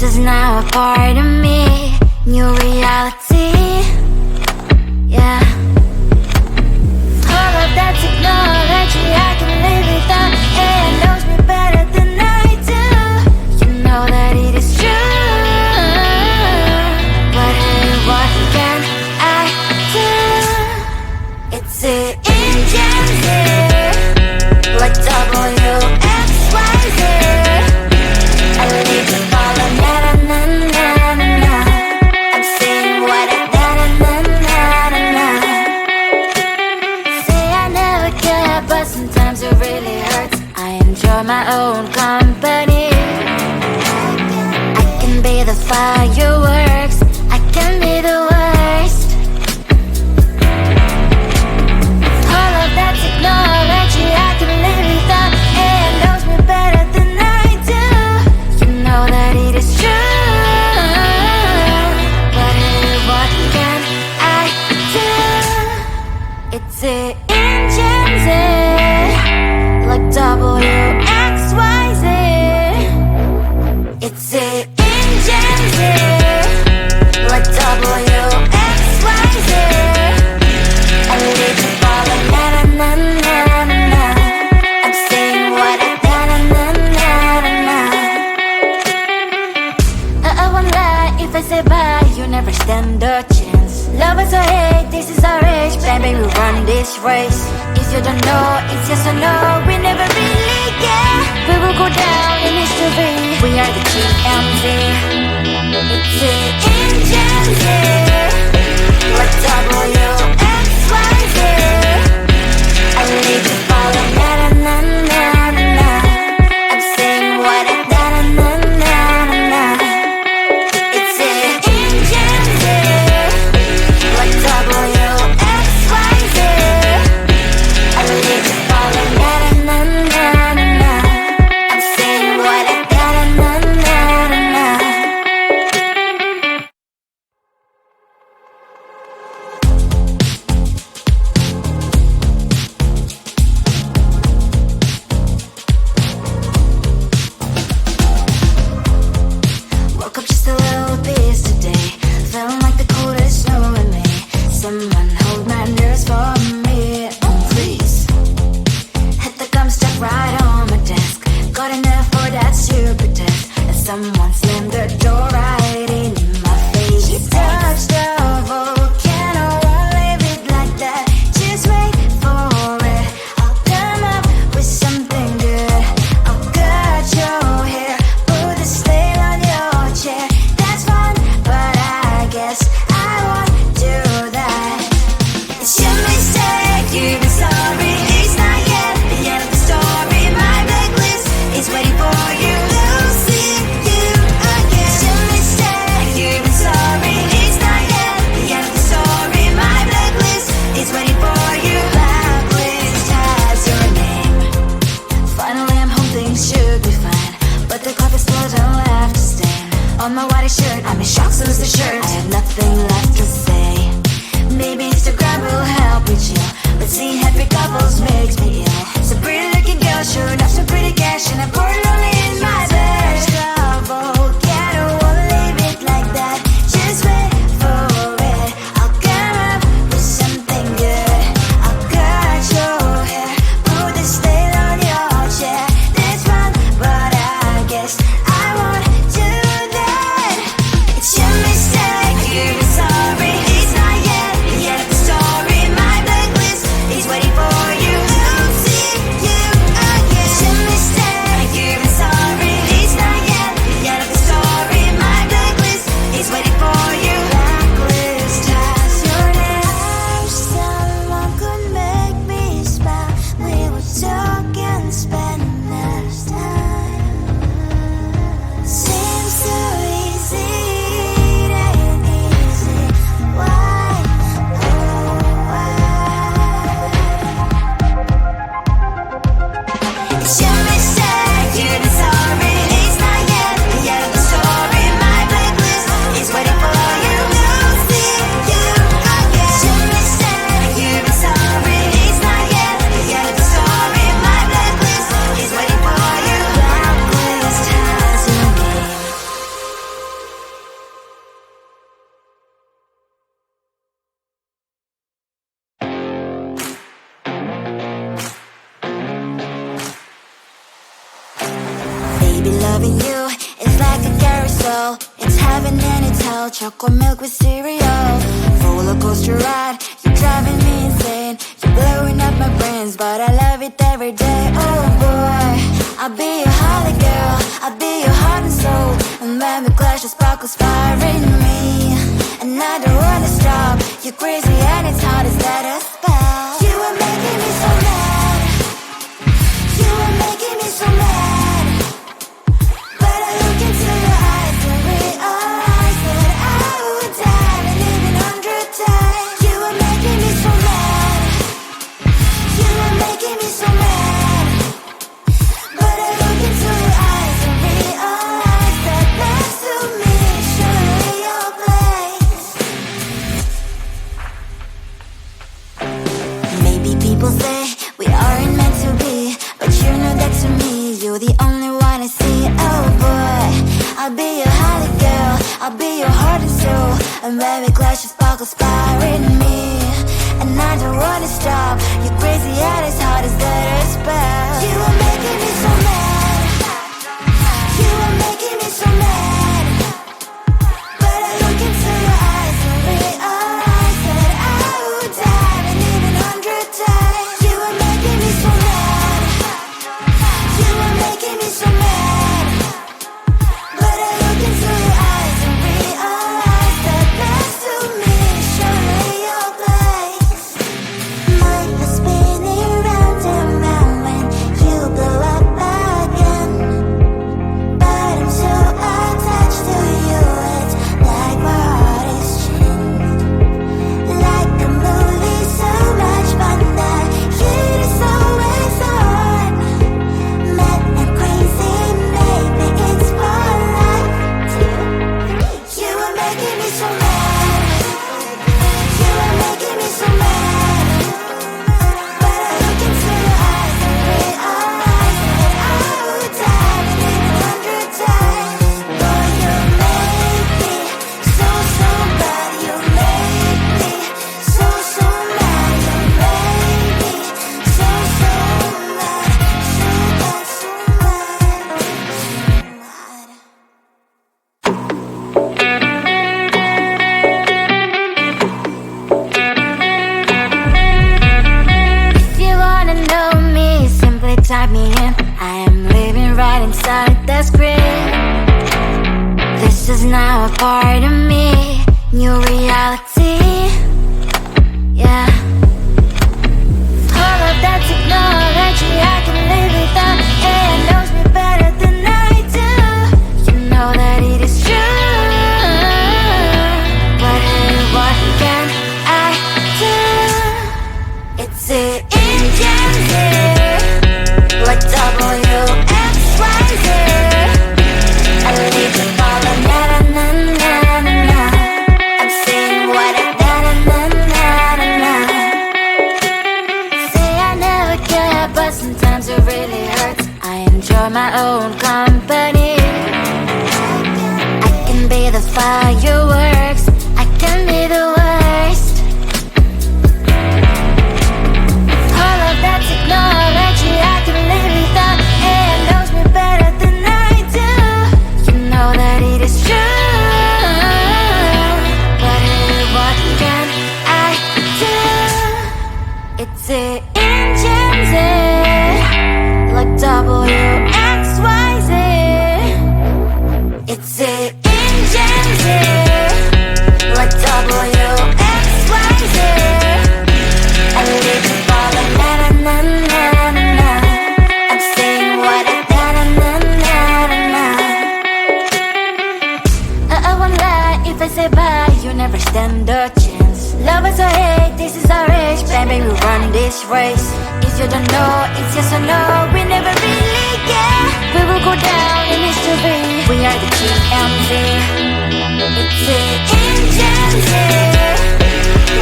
is now a part of me. New reality, yeah. All of that technology I can live without. It knows me better than I do. You know that it is true. But hey, what can I do? It's the engines here, like WXYZ. I leave you falling, na-na-na-na-na. I'm saying what I na-na-na-na-na. Say I never care, but sometimes it really hurts. I enjoy my own company. I can be the fireworks, I can be the worst. All of that technology I can live without. It knows me better than I do. You know that it is true. But hey, what can I do? It's the engines, like WXYZ. It's the engines, like WXYZ. I leave you falling, na-na-na-na-na. I'm saying what I na-na-na-na-na. I won't lie if I say bye, you never stand a chance. Love is or hate, this is our age. Baby, we run this race. If you don't know, it's yes or no. We never really get. We will go down in history. We are the GMZ. It's the engines, like WXYZ. I leave you falling, na-na-na-na-na. I'm saying what I na-na-na-na-na. It's the engines, like WXYZ. I leave you falling, na-na-na-na-na. I'm saying what I na-na-na-na-na. Woke up just a little pissed today, feeling like the coldest snow in me. Someone hold my nerves for me, oh please. Hit the gum stuck right on my desk. Got enough for that stupid test. And someone slammed the door right in my face. You touched the volcano, won't leave it like that. Just wait for it. I'll come up with something good. I'll cut your hair, put a stain on your chair. That's fun, but I guess I won't do that. It's your mistake, you've been sorry. It's not yet the end of the story. My blacklist is waiting for you. We'll see you again. It's your mistake, you've been sorry. It's not yet the end of the story. My blacklist is waiting for you. Blacklist has your name. Finally I'm home, things should be fine, but the coffee still don't left to stain on my white shirt. I'm in shock, so is the shirt. I have nothing left to say. Maybe Instagram will help me chill, but seeing happy couples makes me ill. Some pretty looking girl showing off some pretty cash, and I pour it all in my bed. Volcano, won't leave it like that. Just wait for it. I'll come up with something good. I'll cut your hair, put the stain on your chair. That's fun, but I guess I won't do that. It's your mistake, you've been sorry. real. It's heaven and it's hell, chocolate milk with cereal. Roller coaster ride, you're driving me insane. You're blowing up my brains, but I love it every day. Oh boy, I'll be your holly girl, I'll be your heart and soul. And when we clash, the sparkles fire in me. And I don't wanna stop, you're crazy and it's hard as let a spell. You are making me so mad, you are making me so mad. But I look into your eyes and realize that I would die and live 100 times. You are making me so mad, you are making me so mad. But I look into your eyes and realize that next to me is surely your place. Maybe people say we aren't meant to be, but you know that to me, you're the only one I see. Oh boy, I'll be your holly girl, I'll be your heart and soul. And when we clash, the sparkles fire in me. And I don't wanna stop, you're crazy and as hard as let a spell. You are making me so mad, you are making me so mad. But I look into your eyes and realize that I would die and live 100 times. You are making me so mad, you are making me so mad. But I look into your eyes and realize that next to me is surely your place. Mind was spinning round and round when you blow up again. But I'm so attached to you, it's like my heart is chained. Like a movie, so much fun that heat is always on. Mad and crazy, maybe it's for life. You are making me so mad, you are making me so mad. But I look into your eyes and realize that I would die and live 100 times. Boy, you make me so, so bad. You make me so, so mad. You make me so, so mad. So bad, so mad, If you wanna know me, simply type me in. I am living right inside the screen. This is now a part of me, new reality. Yeah. All of that technology I can live without. It knows me better than I do. You know that it is true. But hey, what can I do? It's the engine here, like WXYZ. I need to follow, na na na na na na. I'm saying what I na na na na na na. Say I never care, but sometimes it really hurts. I enjoy my own company. I can be the fireworks, I can be the worst. All of that technology I can live without. It knows me better than I do. You know that it is true. But hey, what can I do? It's the engines like WXYZ. It's the engines like WXYZ. I need to follow, na na na na na na. I'm saying what I na na na na na na. I won't lie if I say bye, you never stand a chance. Love us or hate, this is our age, baby, we run this race. If you don't know, it's yes or no, we never really care. We will go down in history, we are the TMZ. It's the engines here,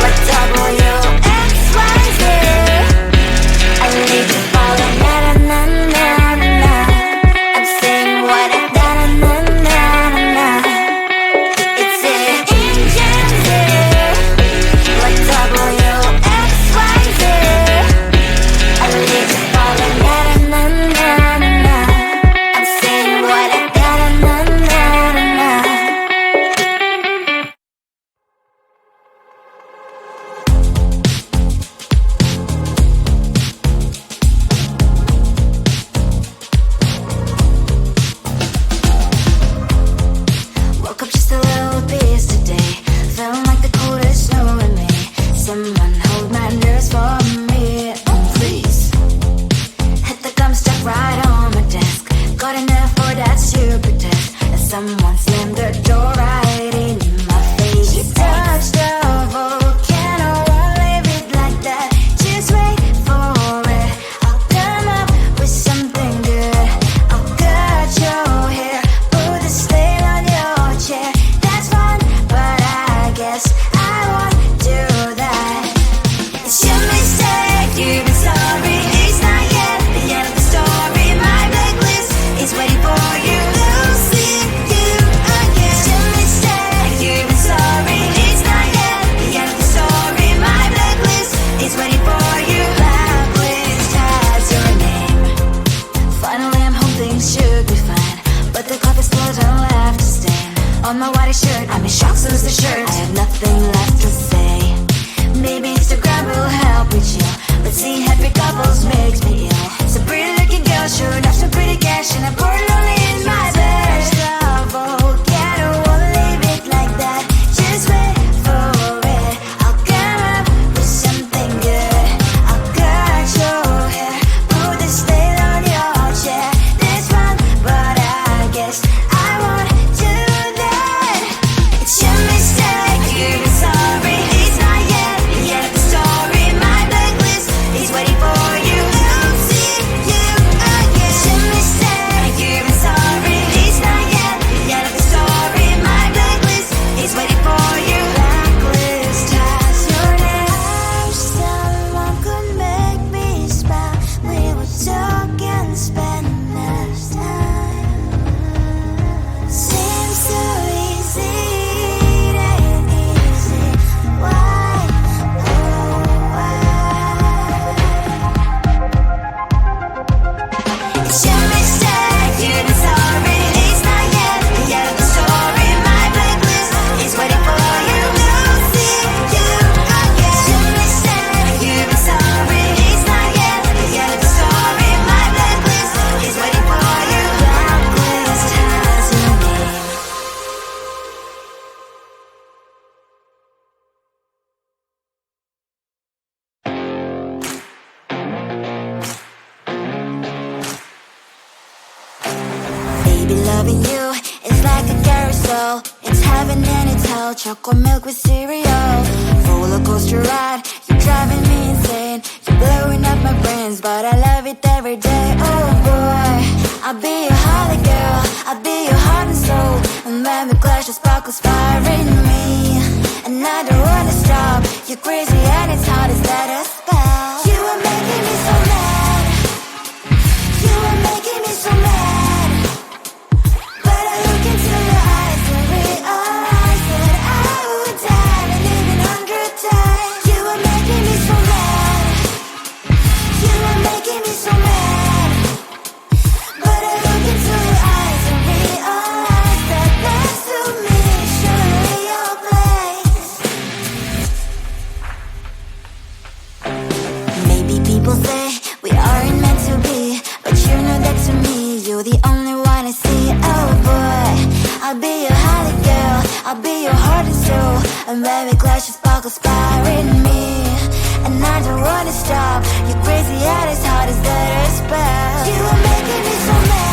like WXYZ. I need to follow, na na na na na na. I'm saying what I na na na na na. It's the engines here, like WXYZ. I need to follow, na na na na na. I'm saying what I na na na na na. the door right in my face. You touch the volcano, won't leave it like that. Just wait for it. I'll come up with something good. I'll cut your hair, put the stain on your chair. That's fun, but I guess I won't do that. It's your mistake, you've been sorry. It's not yet the end of the story. My blacklist is waiting for you. Losing you again. It's your mistake, you've been sorry. It's not yet the end of the story. My blacklist is waiting for you. Blacklist has your name. Finally I'm home, things should be fine, but the clock is closed, I don't have to stand on my white shirt. I'm in shock, so is the shirt. I have nothing left to say. Maybe Instagram will help with you, but seeing happy couples makes me ill. Some pretty looking girl showed off some pretty cash, and I'm pouring only in my bed. Volcano, won't leave it like that. Just wait for it. I'll come up with something good. I'll cut your hair, put the stain on your chair. This fun, but I guess I won't do that. It's your mistake, you've been sorry. It's not yet the end of the story. My blacklist is waiting for you. Losing you again. It's your mistake, you've been sorry. It's not yet the end of the story. My blacklist is waiting for you. Blacklist has your name. I wish someone could make me smile. We would talk and spend less time. Seems so easy, it ain't easy. Why, oh why? It's your mistake, you've been sorry. It's not yet the end of the story. My blacklist is waiting for you. Losing you again. It's your mistake, you've been sorry. It's not yet the end of the story. My blacklist is waiting for you. Blacklist has your name. Baby, loving you is like a carousel. It's heaven and it's hell. Chocolate milk with cereal. Roller coaster ride, you're driving me insane. You're blowing up my brains, but I love it every day. Oh boy, I'll be your holly girl. I'll be your heart and soul. And when we clash, the sparkles fire in me. And I don't wanna stop. You're crazy and it's hard as that a spell. You are making me so mad. You are making me so mad. But I look into your eyes and realize that I would die and live 100 times. You are making me so mad. You are making me so mad. But I look into your eyes and realize that next to me is surely your place. Maybe people say we aren't meant to be, but you know that to me, you're the only one I see. Oh boy, I'll be your holly girl. I'll be your heart and soul. And when we clash, the sparkles fire in me. And I don't wanna stop. You're crazy and as hard as that a spell. You are making me so mad.